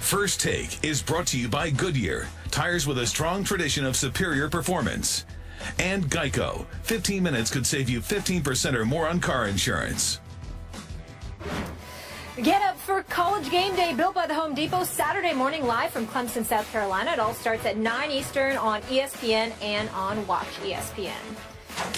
First Take is brought to you by Goodyear, tires with a strong tradition of superior performance. And Geico, 15 minutes could save you 15% or more on car insurance. Get up for College Game Day, built by the Home Depot, Saturday morning live from Clemson, South Carolina. It all starts at 9 Eastern on ESPN and on Watch ESPN.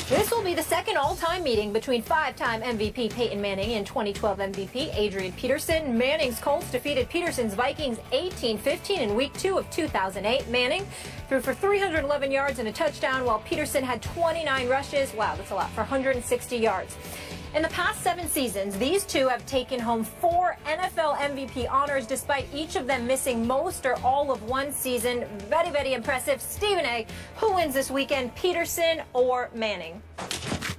This will be the second all-time meeting between five-time MVP Peyton Manning and 2012 MVP Adrian Peterson. Manning's Colts defeated Peterson's Vikings 18-15 in Week 2 of 2008. Manning threw for 311 yards and a touchdown, while Peterson had 29 rushes. Wow, that's a lot, for 160 yards. In the past 7 seasons, these two have taken home 4 NFL MVP honors, despite each of them missing most or all of one season. Very, very impressive. Stephen A., who wins this weekend, Peterson or Manning?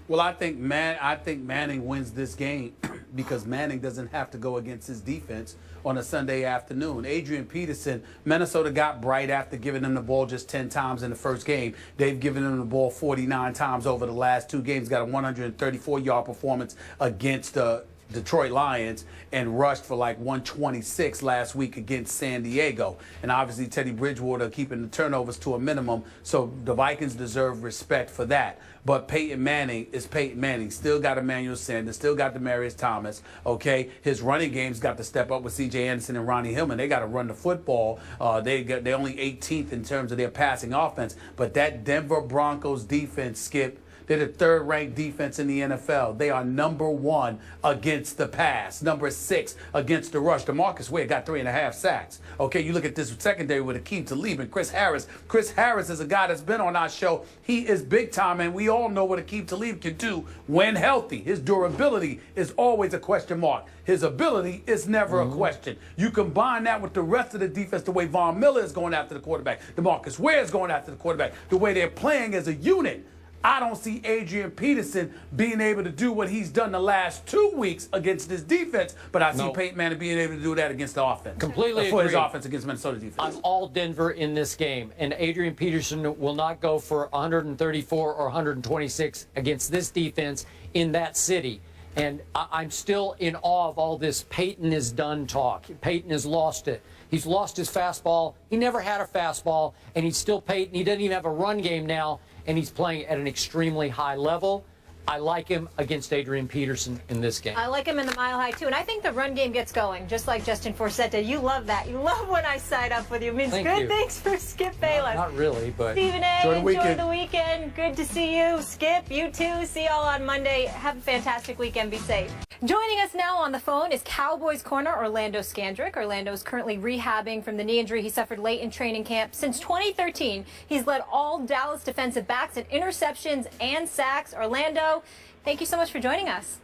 Well, I think Manning wins this game because Manning doesn't have to go against his defense on a Sunday afternoon. Adrian Peterson, Minnesota got bright after giving him the ball just 10 times in the first game. They've given him the ball 49 times over the last 2 games. Got a 134-yard performance against the Detroit Lions and rushed for like 126 last week against San Diego. And obviously Teddy Bridgewater keeping the turnovers to a minimum, so the Vikings deserve respect for that. But Peyton Manning is Peyton Manning. Still got Emmanuel Sanders, still got Demaryius Thomas, okay? His running game's got to step up with C.J. Anderson and Ronnie Hillman. They got to run the football. They're only 18th in terms of their passing offense. But that Denver Broncos defense, Skip, they're the 3rd-ranked defense in the NFL. They are number 1 against the pass, number 6 against the rush. DeMarcus Ware got 3.5 sacks. Okay, you look at this secondary with Akeem Talib and Chris Harris. Chris Harris is a guy that's been on our show. He is big time, and we all know what Akeem Talib can do when healthy. His durability is always a question mark. His ability is never a question. You combine that with the rest of the defense, the way Von Miller is going after the quarterback, DeMarcus Ware is going after the quarterback, the way they're playing as a unit. I don't see Adrian Peterson being able to do what he's done the last 2 weeks against this defense, but I see Peyton Manning being able to do that against the offense. Completely for agree. his offense against Minnesota defense. I'm all Denver in this game, and Adrian Peterson will not go for 134 or 126 against this defense in that city. And I'm still in awe of all this Peyton is done talk. Peyton has lost it. He's lost his fastball. He never had a fastball, and he's still Peyton. He doesn't even have a run game now, and he's playing at an extremely high level. I like him against Adrian Peterson in this game. I like him in the mile high, too. And I think the run game gets going, just like Justin Forsett did. You love that. You love when I side up with you. It means good things for Skip Bayless. Not really, but Stephen A., enjoy the weekend. Good to see you. Skip, you too. See y'all on Monday. Have a fantastic weekend. Be safe. Joining us now on the phone is Cowboys corner Orlando Scandrick. Orlando is currently rehabbing from the knee injury he suffered late in training camp. Since 2013, he's led all Dallas defensive backs in interceptions and sacks. Orlando, thank you so much for joining us.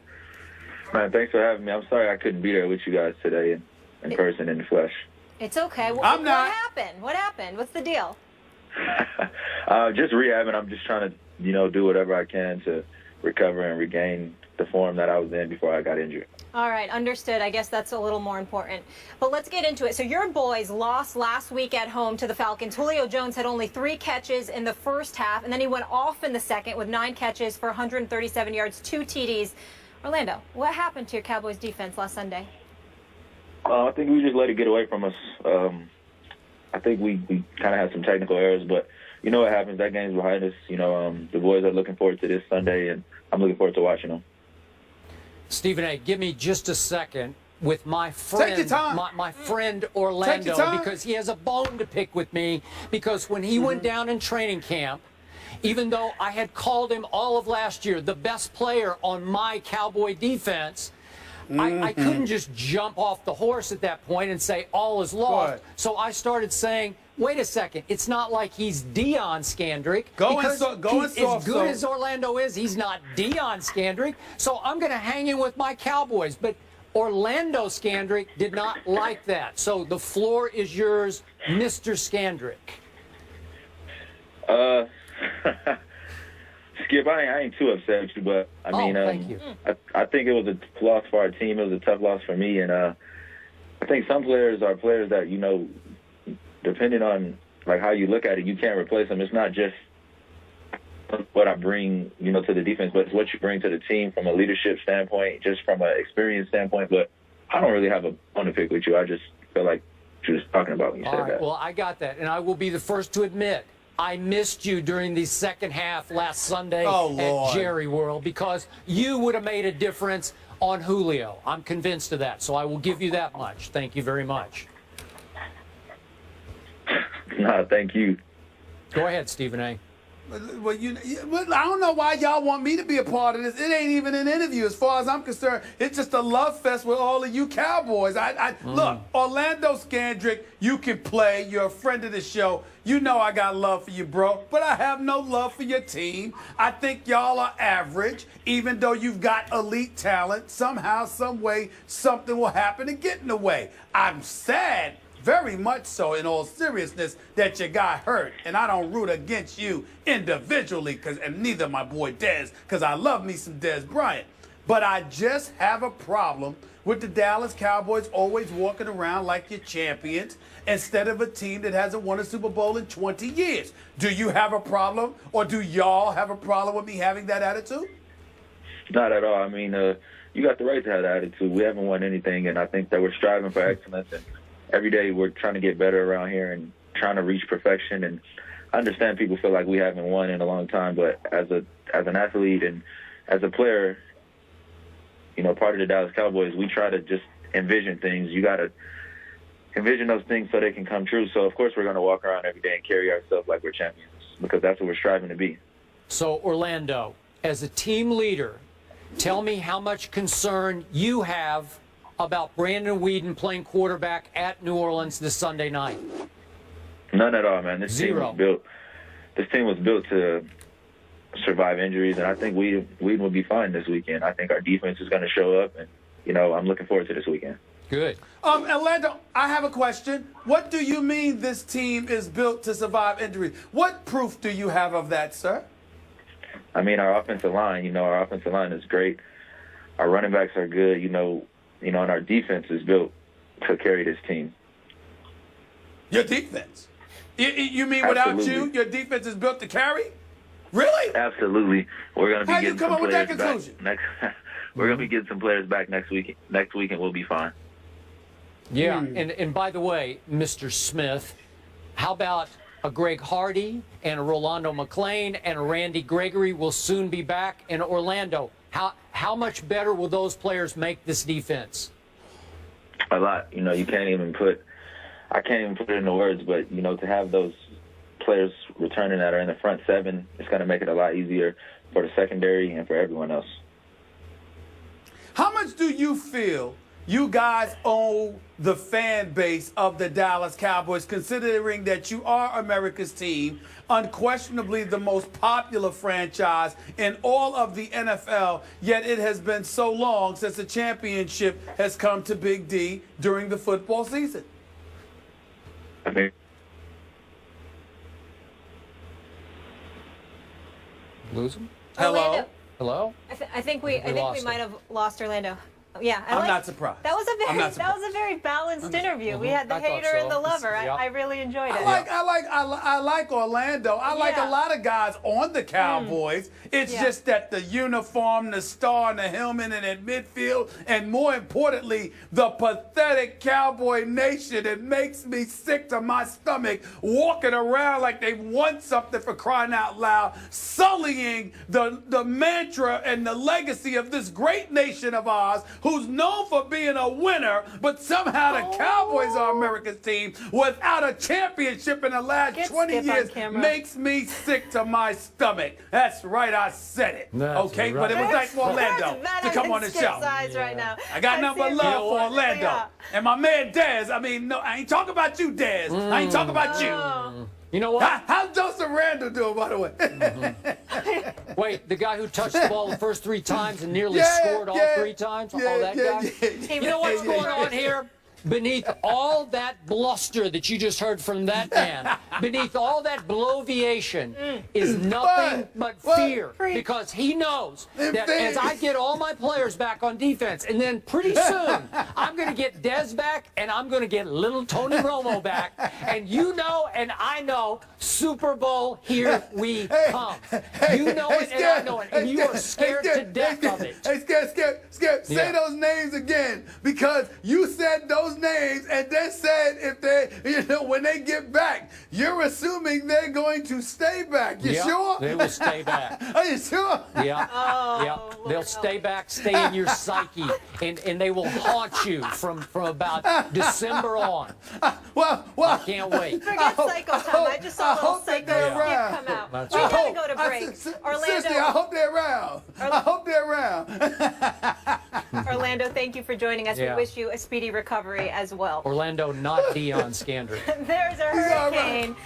Man, thanks for having me. I'm sorry I couldn't be there with you guys today in person, in the flesh. It's okay. I'm not. What happened? What happened? What's the deal? Just rehabbing. I'm just trying to, do whatever I can to recover and regain the form that I was in before I got injured. All right, understood. I guess that's a little more important. But let's get into it. So your boys lost last week at home to the Falcons. Julio Jones had only 3 catches in the first half, and then he went off in the second with 9 catches for 137 yards, 2 TDs. Orlando, what happened to your Cowboys defense last Sunday? I think we just let it get away from us. I think we kind of had some technical errors, but you know what happens. That game's behind us. The boys are looking forward to this Sunday, and I'm looking forward to watching them. Stephen A., give me just a second with my friend, my friend Orlando, because he has a bone to pick with me, because when he went down in training camp, even though I had called him all of last year the best player on my Cowboy defense, I couldn't just jump off the horse at that point and say all is lost. So I started saying, wait a second, it's not like he's Deion Scandrick. As good as Orlando is, he's not Deion Scandrick. So I'm going to hang in with my Cowboys. But Orlando Scandrick did not like that. So the floor is yours, Mr. Scandrick. Skip, I ain't too upset with you, but I mean, thank you. I think it was a loss for our team. It was a tough loss for me, and I think some players are players that, depending on like how you look at it, you can't replace them. It's not just what I bring, to the defense, but it's what you bring to the team from a leadership standpoint, just from an experience standpoint. But I don't really have a bone to pick with you. I just feel like you was talking about when you said that. Well, I got that, and I will be the first to admit I missed you during the second half last Sunday at Jerry World because you would have made a difference on Julio. I'm convinced of that, so I will give you that much. Thank you very much. No, thank you. Go ahead, Stephen A. Well, I don't know why y'all want me to be a part of this. It ain't even an interview. As far as I'm concerned, it's just a love fest with all of you Cowboys. Look, Orlando Scandrick, you can play. You're a friend of the show. You know I got love for you, bro. But I have no love for your team. I think y'all are average, even though you've got elite talent. Somehow, some way, something will happen to get in the way. I'm sad, very much so, in all seriousness, that you got hurt. And I don't root against you individually, and neither my boy Dez, because I love me some Dez Bryant. But I just have a problem with the Dallas Cowboys always walking around like you're champions instead of a team that hasn't won a Super Bowl in 20 years. Do you have a problem, or do y'all have a problem with me having that attitude? Not at all. I mean, you got the right to have that attitude. We haven't won anything, and I think that we're striving for excellence. And every day we're trying to get better around here and trying to reach perfection. And I understand people feel like we haven't won in a long time, but as an athlete and as a player, you know, part of the Dallas Cowboys, we try to just envision things. You got to envision those things so they can come true. So, of course, we're going to walk around every day and carry ourselves like we're champions because that's what we're striving to be. So, Orlando, as a team leader, tell me how much concern you have about Brandon Weeden playing quarterback at New Orleans this Sunday night. None at all, man. This team was built to survive injuries, and I think Weeden will be fine this weekend. I think our defense is going to show up, and, you know, I'm looking forward to this weekend. Good. Orlando, I have a question. What do you mean this team is built to survive injuries? What proof do you have of that, sir? I mean, our offensive line is great. Our running backs are good, and our defense is built to carry this team. Your defense? You mean without you, your defense is built to carry? Really? Absolutely. We're going to be How getting you come some up with players that conclusion? back we're going to be getting some players back next week. Next week, and we'll be fine. Yeah, and by the way, Mr. Smith, how about a Greg Hardy and a Rolando McClain and a Randy Gregory will soon be back in Orlando? How much better will those players make this defense? A lot. I can't even put it into words, but, to have those players returning that are in the front seven, it's going to make it a lot easier for the secondary and for everyone else. How much do you feel you guys owe the fan base of the Dallas Cowboys, considering that you are America's team, unquestionably the most popular franchise in all of the NFL, yet it has been so long since the championship has come to Big D during the football season? I mean, lose him? Orlando. Hello? I think we might have lost Orlando. Yeah, I'm not surprised. That was a very balanced interview. We had the hater and the lover. I really enjoyed it. I like Orlando. I like a lot of guys on the Cowboys. It's just that the uniform, the star, and the helmet, and in midfield, and more importantly, the pathetic Cowboy nation. It makes me sick to my stomach walking around like they've won something, for crying out loud, sullying the mantra and the legacy of this great nation of ours, who's known for being a winner, but somehow the Cowboys are America's team without a championship in the last 20 years. Makes me sick to my stomach. That's right, I said it. Okay, but it was nice for Orlando to come on the show. Right now. I got nothing but love for Orlando. And my man Dez, I ain't talking about you, Dez. I ain't talking about you. You know what? How's Joseph Randall doing, by the way? Wait, the guy who touched the ball the first 3 times and nearly scored all 3 times? That guy? You know what's going on here? Beneath all that bluster that you just heard from that man, beneath all that bloviation is nothing but fear. Because he knows that as I get all my players back on defense, and then pretty soon I'm going to get Dez back, and I'm going to get little Tony Romo back, and you know and I know, Super Bowl, here we come. You know it and I know it, and you are scared to death of it. Hey, Skip, say those names again, because you said those those names and then said if they, when they get back, you're assuming they're going to stay back. You sure? They will stay back. Are you sure? Yeah. Oh, yeah. They'll stay back, stay in your psyche, and they will haunt you from about December on. Well, I can't wait. Forget cycle time. I just saw a little cycle skip come out. That's We right. gotta go to break. Orlando, Sister, I hope they're around. I hope they're around. Orlando, thank you for joining us. Yeah. We wish you a speedy recovery as well. Orlando, not Deion Scandrick. There's a hurricane.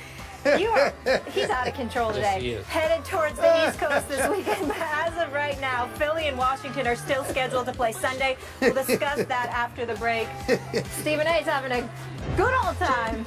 He's out of control today. Yes, he is. Headed towards the East Coast this weekend, but as of right now, Philly and Washington are still scheduled to play Sunday. We'll discuss that after the break. Stephen A.'s having a good old time.